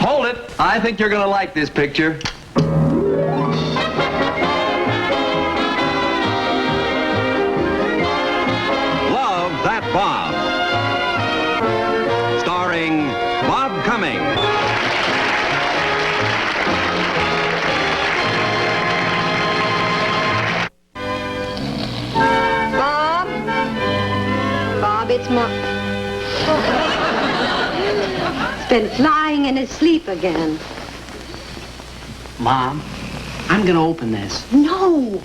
Hold it. I think you're going to like this picture. Love That Bob. Starring Bob Cummings. Bob, it's He's been flying in his sleep again. Mom, I'm gonna open this. No!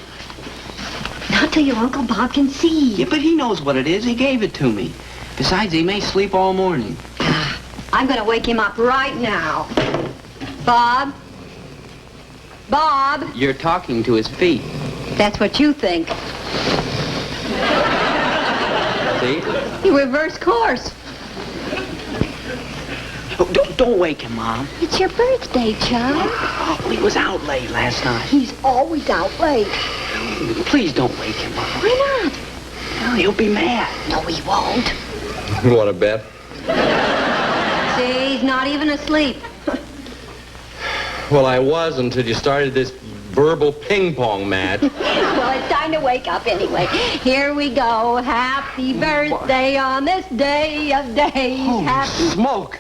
Not till your Uncle Bob can see. Yeah, but he knows what it is. He gave it to me. Besides, he may sleep all morning. I'm gonna wake him up right now. Bob? Bob? You're talking to his feet. That's what you think. See? You reversed course. Don't wake him, Mom. It's your birthday, Chuck. Oh, he was out late last night. He's always out late. Please don't wake him, Mom. Why not? Well, he'll be mad. No, he won't. You want to bet? See, he's not even asleep. Well, I was until you started this verbal ping-pong match. Well, it's time to wake up anyway. Here we go. Happy birthday on this day of days. Holy Happy... smoke!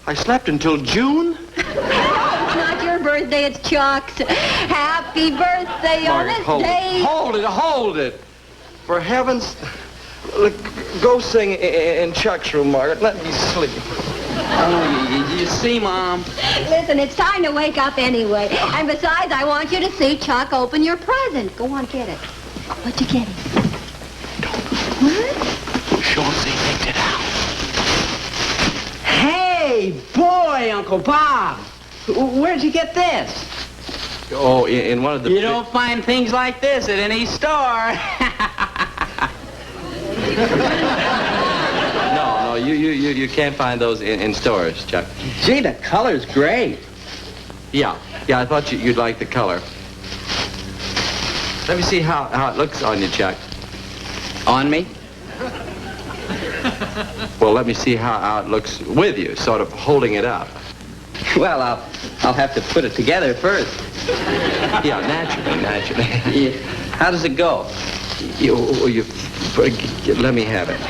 I slept until June? No, it's not your birthday, it's Chuck's. Happy birthday on Margaret, this hold day. it. Hold it. For heaven's... Look, go sing in Chuck's room, Margaret. Let me sleep. Oh, you see, Mom? Listen, it's time to wake up anyway. And besides, I want you to see Chuck open your present. Go on, get it. What'd you get him? What? Chauncey picked it out. Hey, boy, Uncle Bob. Where'd you get this? Oh, in one of the... You don't find things like this at any store. No, you can't find those in stores, Chuck. Gee, the color's great. Yeah, I thought you'd like the color. Let me see how it looks on you, Chuck. On me? Well, let me see how it looks with you, sort of holding it up. Well, I'll have to put it together first. Yeah, naturally. Yeah. How does it go? Let me have it.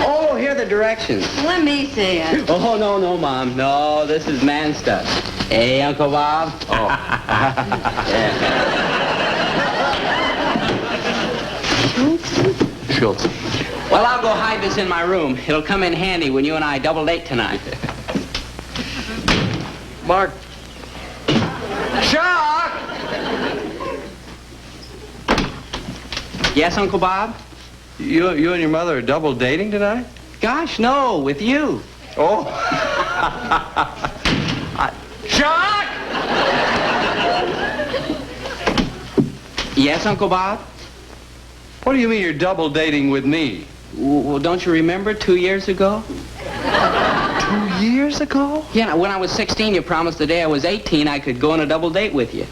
Oh, here are the directions. Let me see it. Oh, no, Mom. No, this is man stuff. Hey, Uncle Bob. Oh. Schultz. Well, I'll go hide this in my room. It'll come in handy when you and I double date tonight. Mark. Chuck! Yes, Uncle Bob? You and your mother are double dating tonight? Gosh, no, with you. Oh. Chuck! Yes, Uncle Bob? What do you mean you're double dating with me? Well, don't you remember 2 years ago? 2 years ago? Yeah, when I was 16, you promised the day I was 18 I could go on a double date with you.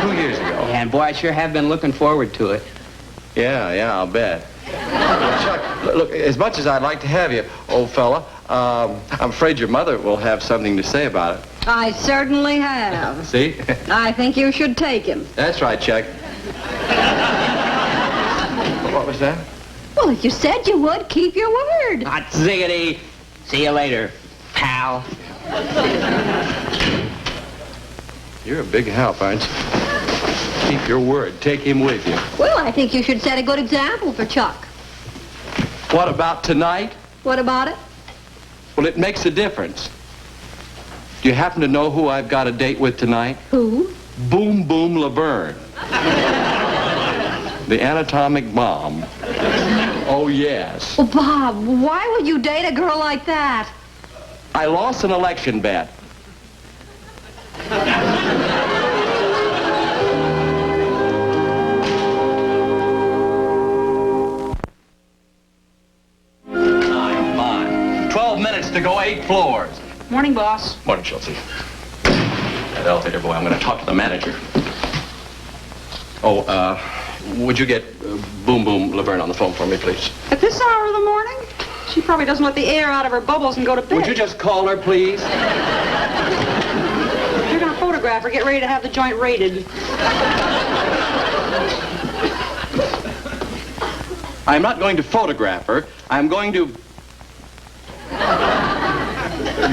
2 years ago? Yeah, and boy, I sure have been looking forward to it. Yeah, I'll bet. Chuck, look, as much as I'd like to have you, old fella, I'm afraid your mother will have something to say about it. I certainly have. See? I think you should take him. That's right, Chuck. What was that? Well, if you said you would, keep your word. Hot ziggity. See you later, pal. You're a big help, aren't you? Keep your word. Take him with you. Well, I think you should set a good example for Chuck. What about tonight? What about it? Well, it makes a difference. Do you happen to know who I've got a date with tonight? Who? Boom Boom Laverne. The atomic bomb. Oh, yes. Well, Bob, why would you date a girl like that? I lost an election bet. Come on. 12 minutes to go 8 floors. Morning, boss. Morning, Chelsea. That elevator boy, I'm going to talk to the manager. Oh, would you get Boom Boom Laverne on the phone for me, please? At this hour of the morning? She probably doesn't let the air out of her bubbles and go to bed. Would you just call her, please? If you're going to photograph her, get ready to have the joint raided. I'm not going to photograph her. I'm going to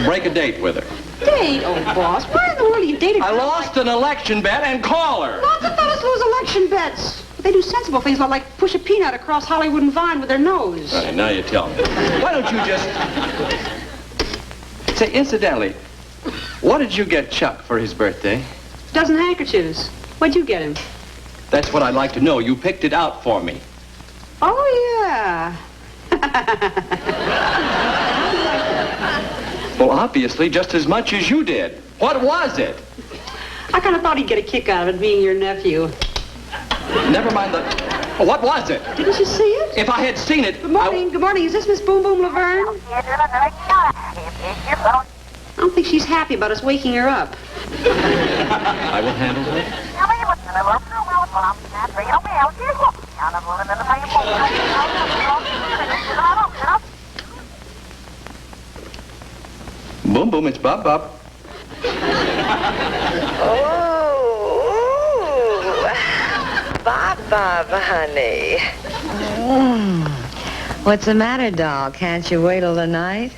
break a date with her. Date? Oh, boss, why in the world are you dating? I lost an election bet and call her. Lots of fellas lose election bets. But they do sensible things like push a peanut across Hollywood and Vine with their nose. All right, now you tell me. Why don't you just... Say, incidentally, what did you get Chuck for his birthday? A dozen handkerchiefs. What'd you get him? That's what I'd like to know. You picked it out for me. Oh, yeah. Well, obviously, just as much as you did. What was it? I kind of thought he'd get a kick out of it being your nephew. Never mind the... What was it? Didn't you see it? If I had seen it... Good morning. Good morning. Is this Miss Boom Boom Laverne? I don't think she's happy about us waking her up. I will handle her. Boom, boom, it's Bob, Bob. Bob, honey. What's the matter, doll? Can't you wait till the night?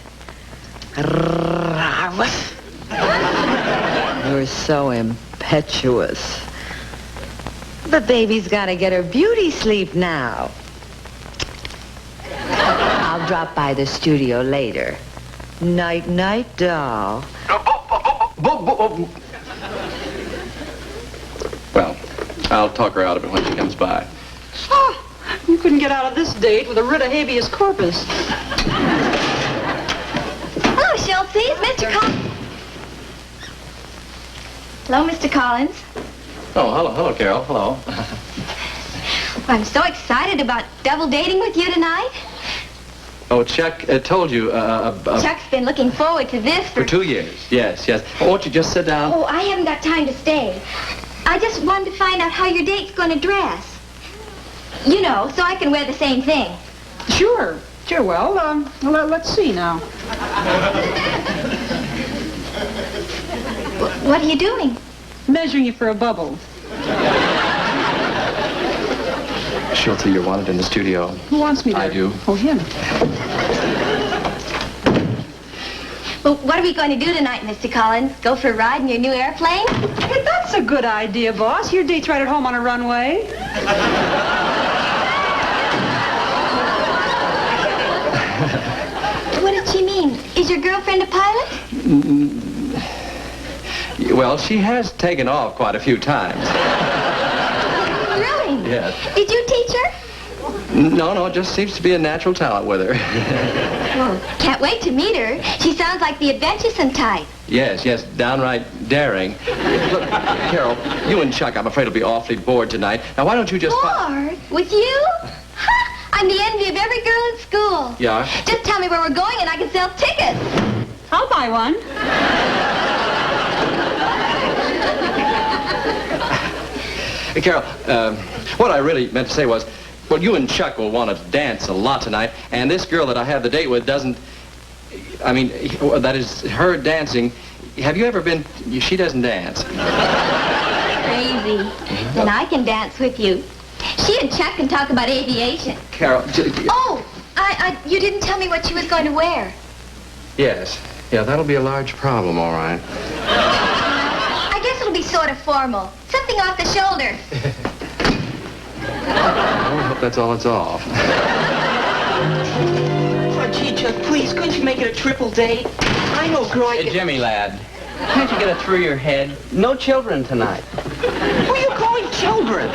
You're so impetuous. The baby's got to get her beauty sleep now. I'll drop by the studio later. Night, night, doll. Well, I'll talk her out of it when she comes by. Oh, you couldn't get out of this date with a writ of habeas corpus. Hello, Schultz. Mr. Collins. Hello, Mr. Collins. Oh, hello, Carol. Hello. I'm so excited about double dating with you tonight. Oh, Chuck told you... Chuck's been looking forward to this for 2 years. Yes. Oh, won't you just sit down? Oh, I haven't got time to stay. I just wanted to find out how your date's going to dress. You know, so I can wear the same thing. Sure. Well, let's see now. What are you doing? Measuring you for a bubble. Schultz, you're wanted in the studio. Who wants me there? I do. Oh, him. Well, what are we going to do tonight, Mr. Collins? Go for a ride in your new airplane? Hey, that's a good idea, boss. Your date's right at home on a runway. What did she mean? Is your girlfriend a pilot? Well, she has taken off quite a few times. Really? Yes. Did you teach her? No, just seems to be a natural talent with her. Well, can't wait to meet her. She sounds like the adventuresome type. Yes, downright daring. Look, Carol, you and Chuck, I'm afraid, will be awfully bored tonight. Now, why don't you just... Bored? With you? Ha! I'm the envy of every girl in school. Yeah? Just tell me where we're going and I can sell tickets. I'll buy one. Hey, Carol, what I really meant to say was, well, you and Chuck will want to dance a lot tonight, and this girl that I have the date with doesn't... I mean, that is, her dancing... Have you ever been... She doesn't dance. Crazy. Then I can dance with you. She and Chuck can talk about aviation. Carol... Oh, you didn't tell me what she was going to wear. Yes. Yeah, that'll be a large problem, all right. I guess it'll be sort of formal. Something off the shoulder. I hope that's all it's off. Oh, gee, Chuck, please, couldn't you make it a triple date? I know, girl, Hey, Jimmy, lad, can't you get it through your head? No children tonight. Who are you calling children?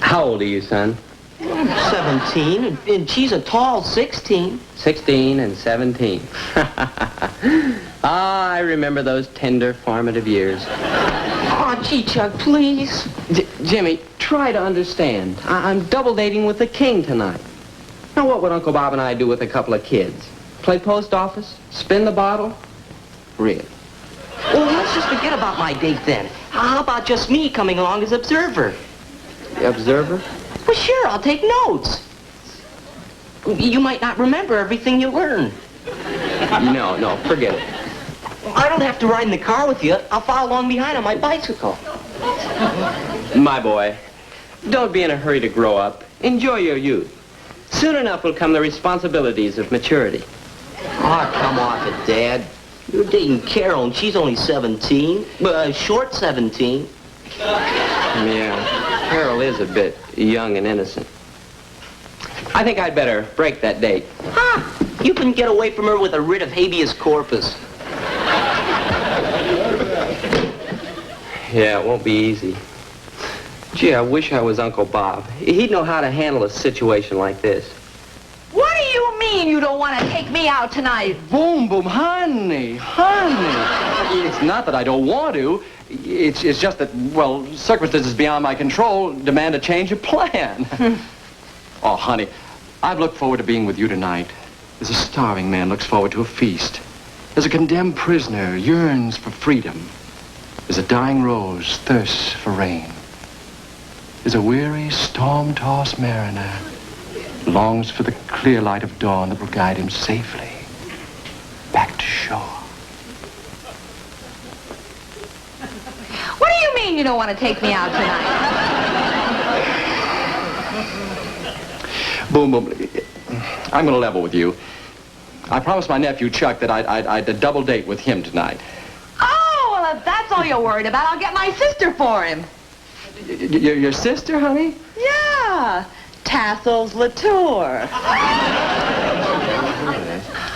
How old are you, son? 17, and she's a tall 16. 16 and 17. Ah, I remember those tender, formative years. Oh, gee, Chuck, please. Jimmy, try to understand. I'm double dating with the king tonight. Now, what would Uncle Bob and I do with a couple of kids? Play post office? Spin the bottle? Really? Well, let's just forget about my date then. How about just me coming along as observer? The observer? Well, sure, I'll take notes. You might not remember everything you learn. No, forget it. I don't have to ride in the car with you. I'll follow along behind on my bicycle. My boy, don't be in a hurry to grow up. Enjoy your youth. Soon enough will come the responsibilities of maturity. Oh, come off it, Dad. You're dating Carol, and she's only 17. Short 17. Yeah, Carol is a bit young and innocent. I think I'd better break that date. You can get away from her with a writ of habeas corpus. Yeah, it won't be easy. Gee, I wish I was Uncle Bob. He'd know how to handle a situation like this. What do you mean you don't want to take me out tonight? Boom, boom, honey. It's not that I don't want to. It's just that, well, circumstances beyond my control demand a change of plan. Oh, honey, I've looked forward to being with you tonight. As a starving man looks forward to a feast. As a condemned prisoner yearns for freedom. As a dying rose thirsts for rain. As a weary, storm-tossed mariner longs for the clear light of dawn that will guide him safely back to shore. What do you mean you don't want to take me out tonight? Boom, boom. I'm going to level with you. I promised my nephew Chuck that I'd a double date with him tonight. Oh, well, if that's all you're worried about, I'll get my sister for him. Your sister, honey? Yeah, Tassels Latour.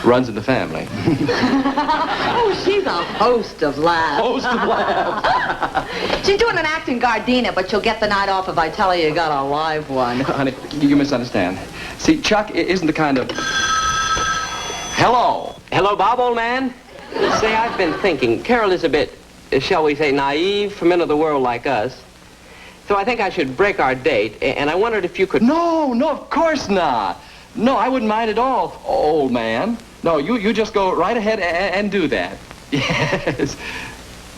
Runs in the family. Oh, she's a host of laughs. Host of laughs. She's doing an act in Gardena, but she'll get the night off if I tell her you got a live one. Honey, you misunderstand. See, Chuck isn't the kind of... Hello. Hello, Bob, old man. Say, I've been thinking. Carol is a bit, shall we say, naive for men of the world like us. So I think I should break our date, and I wondered if you could... No, of course not. No, I wouldn't mind at all, old man. No, you just go right ahead and do that. Yes.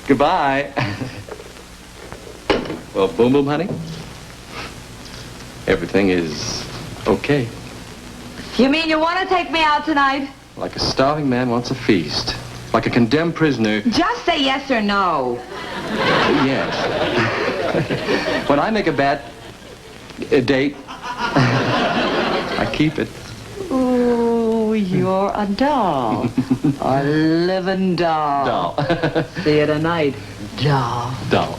Goodbye. Well, boom, boom, honey. Everything is okay. You mean you want to take me out tonight? Like a starving man wants a feast. Like a condemned prisoner. Just say yes or no. Yes. When I make a bet, a date, I keep it. Ooh, you're a doll. A living doll. Doll. See you tonight, doll. Doll.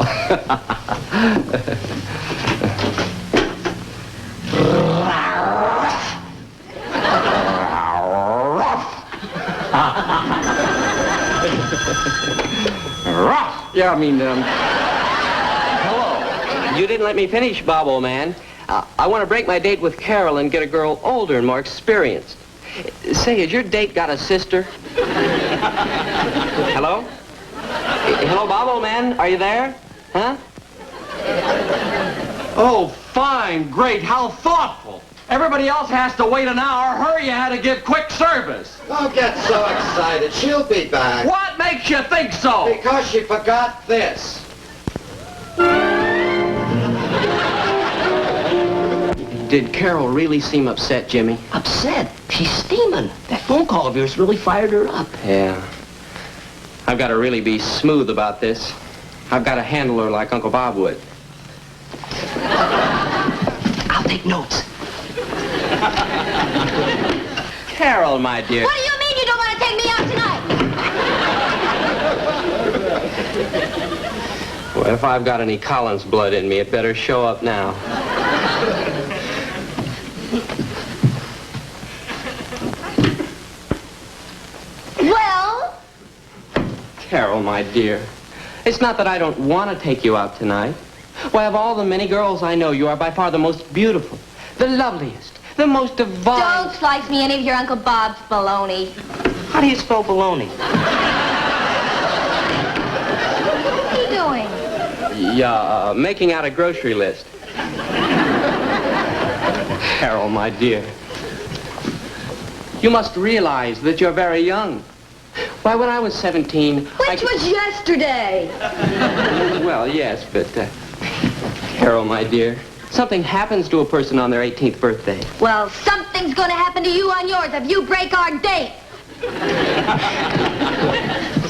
Yeah, I mean, hello. You didn't let me finish, Bob, old man. I want to break my date with Carol and get a girl older and more experienced. Say, has your date got a sister? Hello? Hello, Bob, old man. Are you there? Huh? Oh, fine, great, how thoughtful. Everybody else has to wait an hour. Her you had to give quick service. Don't get so excited. She'll be back. What makes you think so? Because she forgot this. Did Carol really seem upset, Jimmy? Upset? She's steaming. That phone call of yours really fired her up. Yeah. I've got to really be smooth about this. I've got to handle her like Uncle Bob would. I'll take notes. Carol, my dear. What do you mean you don't want to take me out tonight? Well, if I've got any Collins blood in me, it better show up now. Well? Carol, my dear, it's not that I don't want to take you out tonight. Why, of all the many girls I know, you are by far the most beautiful, the loveliest, the most divine. Don't slice me any of your Uncle Bob's baloney. How do you spell baloney? What are you doing? Yeah, making out a grocery list. Carol, my dear, you must realize that you're very young. Why, when I was 17... Which was yesterday. Well, yes, but... Carol, my dear, Something happens to a person on their 18th birthday. Well, something's gonna happen to you on yours if you break our date.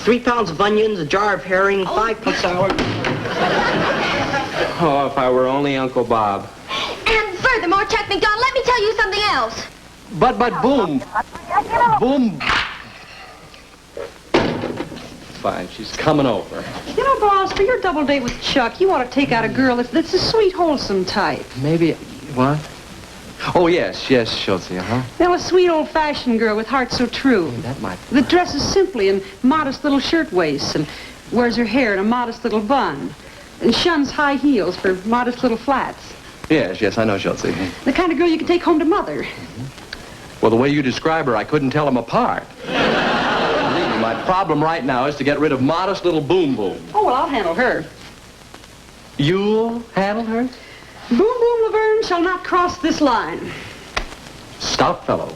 3 pounds of onions, a jar of herring, 5 foot sour. Oh, if I were only Uncle Bob. And furthermore, Chuck McDonald, let me tell you something else. But, boom. Boom. Fine, she's coming over. You know, boss, for your double date with Chuck, you ought to take out a girl that's a sweet, wholesome type. Maybe, what? Oh, yes, Schultze, Well, a sweet, old-fashioned girl with heart so true. That might... That dresses simply in modest little shirtwaists and wears her hair in a modest little bun and shuns high heels for modest little flats. Yes, I know Schultze. The kind of girl you can take home to mother. Well, the way you describe her, I couldn't tell them apart. Believe me, my problem right now is to get rid of modest little Boom Boom. Oh, well, I'll handle her. You'll handle her? Boom Boom Laverne shall not cross this line. Stout fellow.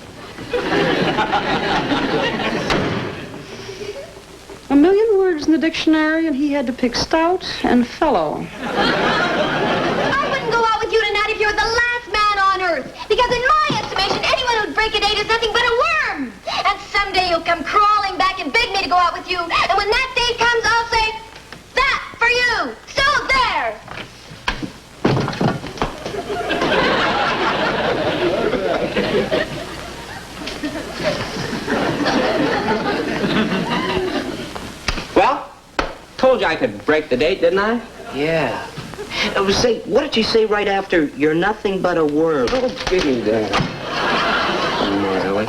A million words in the dictionary, and he had to pick stout and fellow. I wouldn't go out with you tonight if you were the last man on earth. Because in my estimation, anyone who'd break a date is nothing but a worm. And someday you'll come crawling back and beg me to go out with you. And when that date comes, I'll say, that for you. So there. Well, told you I could break the date, didn't I? Yeah. Say, what did you say right after, you're nothing but a worm? Oh, give me that. Really?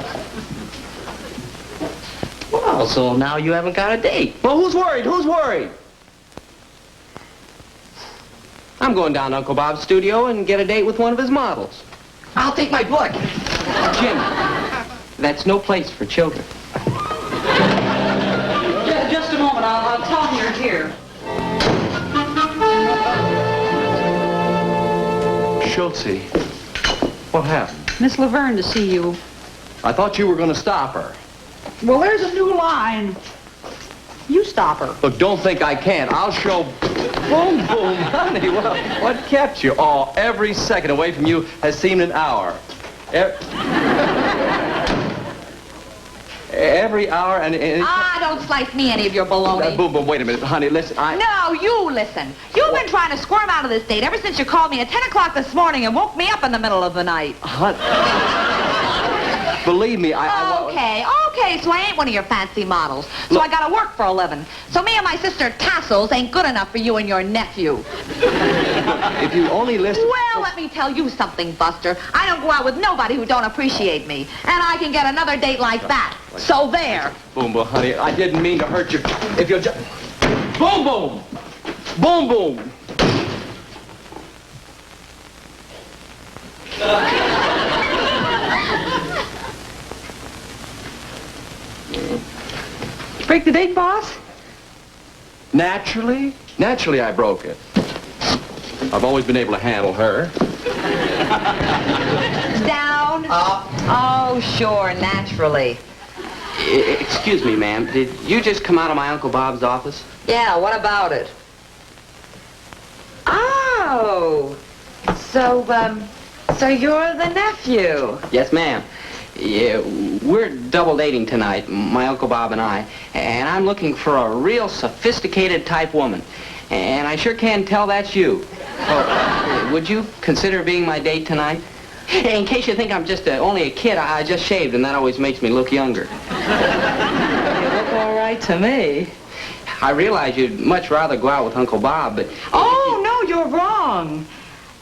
Well, so now you haven't got a date. Well, who's worried? Who's worried? I'm going down to Uncle Bob's studio and get a date with one of his models. I'll take my book. Jim, that's no place for children. Just a moment, I'll tell him you're here. Schultze, what happened? Miss Laverne to see you. I thought you were going to stop her. Well, there's a new line. You stop her. Look, don't think I can't. I'll show... Boom, boom, honey. Well, what kept you? Oh, every second away from you has seemed an hour. Every hour and... Don't slice me any of your baloney. Boom, boom, wait a minute. Honey, listen, No, you listen. You've been trying to squirm out of this date ever since you called me at 10 o'clock this morning and woke me up in the middle of the night. Believe me, Okay, so I ain't one of your fancy models. So Look. I gotta work for a living. So me and my sister Tassels ain't good enough for you and your nephew. If you only listen... Well, let me tell you something, Buster. I don't go out with nobody who don't appreciate me. And I can get another date like that. So there. Boom, boom, honey, I didn't mean to hurt you. If you'll just... Boom, boom! Boom, boom! Break the date, boss? Naturally I broke it. I've always been able to handle her. Down. Up. Oh, sure, naturally. Excuse me, ma'am. Did you just come out of my Uncle Bob's office? Yeah, what about it? Oh, so you're the nephew. Yes, ma'am. Yeah, we're double dating tonight, my Uncle Bob and I, and I'm looking for a real sophisticated type woman. And I sure can tell that's you. Oh, would you consider being my date tonight? In case you think I'm just only a kid, I just shaved, and that always makes me look younger. You look all right to me. I realize you'd much rather go out with Uncle Bob, but... Oh, no, you're wrong.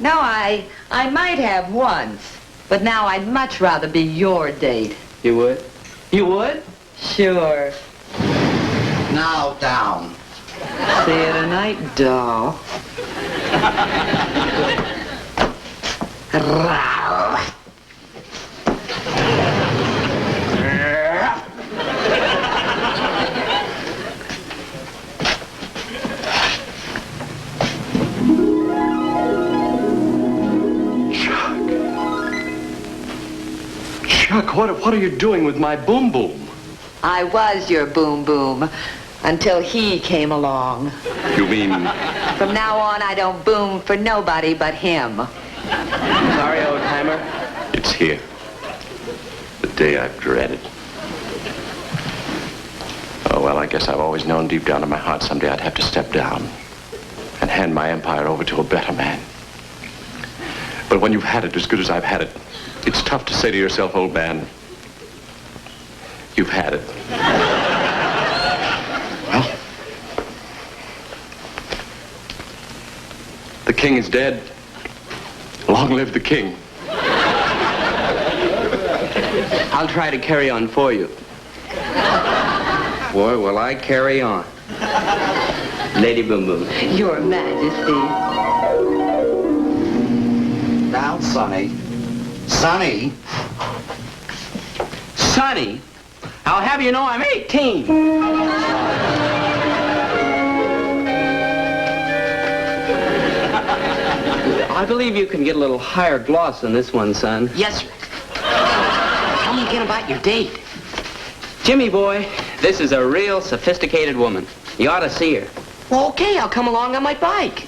No, I might have once, but now I'd much rather be your date. You would? You would? Sure. Now down. See you tonight, doll. Chuck, what are you doing with my boom boom? I was your boom boom until he came along. You mean... From now on, I don't boom for nobody but him. Sorry, old-timer. It's here. The day I've dreaded. Oh, well, I guess I've always known deep down in my heart someday I'd have to step down and hand my empire over to a better man. But when you've had it as good as I've had it, it's tough to say to yourself, old man, you've had it. Well, the king is dead. Long live the king. I'll try to carry on for you. Boy, will I carry on. Lady Boom Boom. Your Majesty. Now, Sonny. Sonny. Sonny, I'll have you know I'm 18. I believe you can get a little higher gloss than this one, son. Yes, sir. Tell me again about your date. Jimmy boy, this is a real sophisticated woman. You ought to see her. Well, okay, I'll come along on my bike.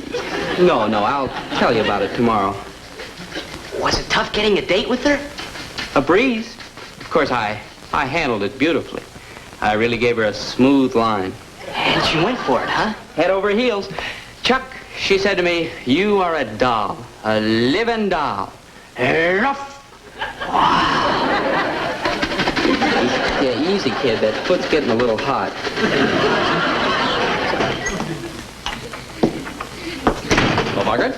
No, I'll tell you about it tomorrow. Was it tough getting a date with her? A breeze. Of course, I handled it beautifully. I really gave her a smooth line. And she went for it, huh? Head over heels. Chuck, she said to me, you are a doll, a living doll. Rough. Yeah, easy, kid. That foot's getting a little hot. Well, Margaret,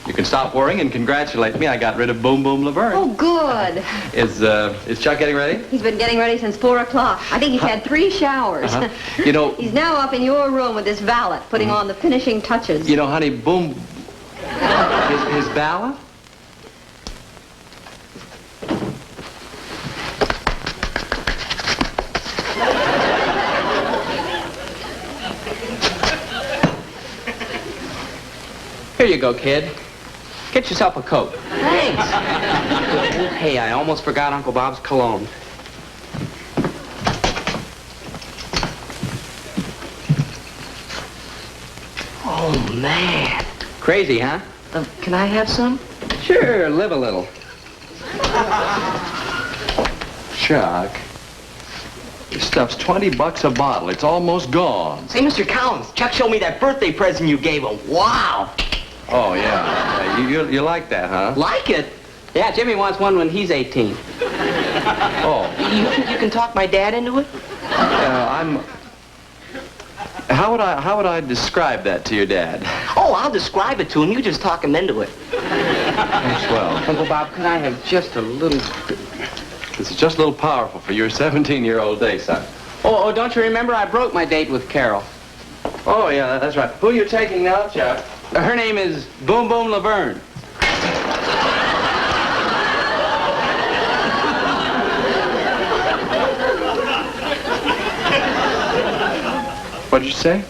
you can stop worrying and congratulate me. I got rid of Boom Boom Laverne. Oh, good. Is Chuck getting ready? He's been getting ready since 4 o'clock. I think he's had 3 showers. You know... He's now up in your room with his valet, putting on the finishing touches. You know, honey, Boom... His valet? Here you go, kid. Get yourself a coat. Thanks. Hey, I almost forgot Uncle Bob's cologne. Oh, man. Crazy, huh? Can I have some? Sure, live a little. Chuck, this stuff's $20 a bottle. It's almost gone. Say, Mr. Collins, Chuck showed me that birthday present you gave him. Wow. Oh, yeah. You like that, huh? Like it? Yeah, Jimmy wants one when he's 18. Oh. You think you can talk my dad into it? How would I describe that to your dad? Oh, I'll describe it to him. You just talk him into it. Swell. Uncle Bob, can I have just a little... This is just a little powerful for your 17-year-old day, son. Oh, don't you remember I broke my date with Carol? Oh, yeah, that's right. Who are you taking now, Chuck? Her name is Boom Boom Laverne. What did you say?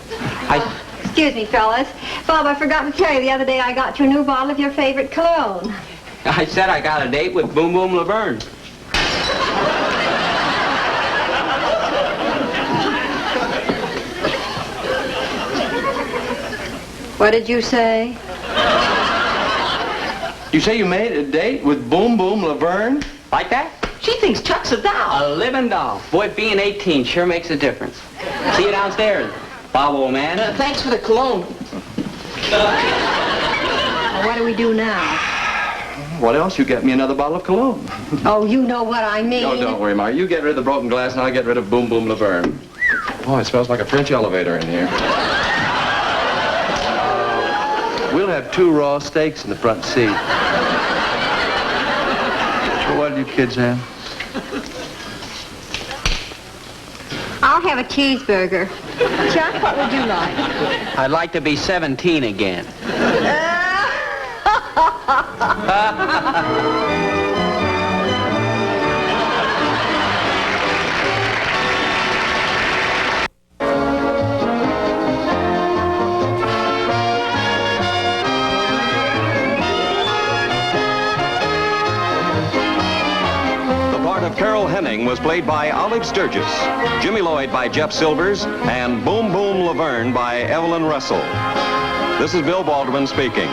Excuse me, fellas. Bob, I forgot to tell you the other day I got you a new bottle of your favorite cologne. I said I got a date with Boom Boom Laverne. What did you say? You say you made a date with Boom Boom Laverne? Like that? She thinks Chuck's a doll. A living doll. Boy, being 18 sure makes a difference. See you downstairs, Bob, old man. Thanks for the cologne. What do we do now? What else? You get me another bottle of cologne. Oh, you know what I mean. No, don't worry, Mark. You get rid of the broken glass and I'll get rid of Boom Boom Laverne. Oh, it smells like a French elevator in here. We'll have 2 raw steaks in the front seat. So what do you kids have? I'll have a cheeseburger. Chuck, what would you like? I'd like to be 17 again. Carol Henning was played by Olive Sturgis, Jimmy Lloyd by Jeff Silvers, and Boom Boom Laverne by Evelyn Russell. This is Bill Baldwin speaking.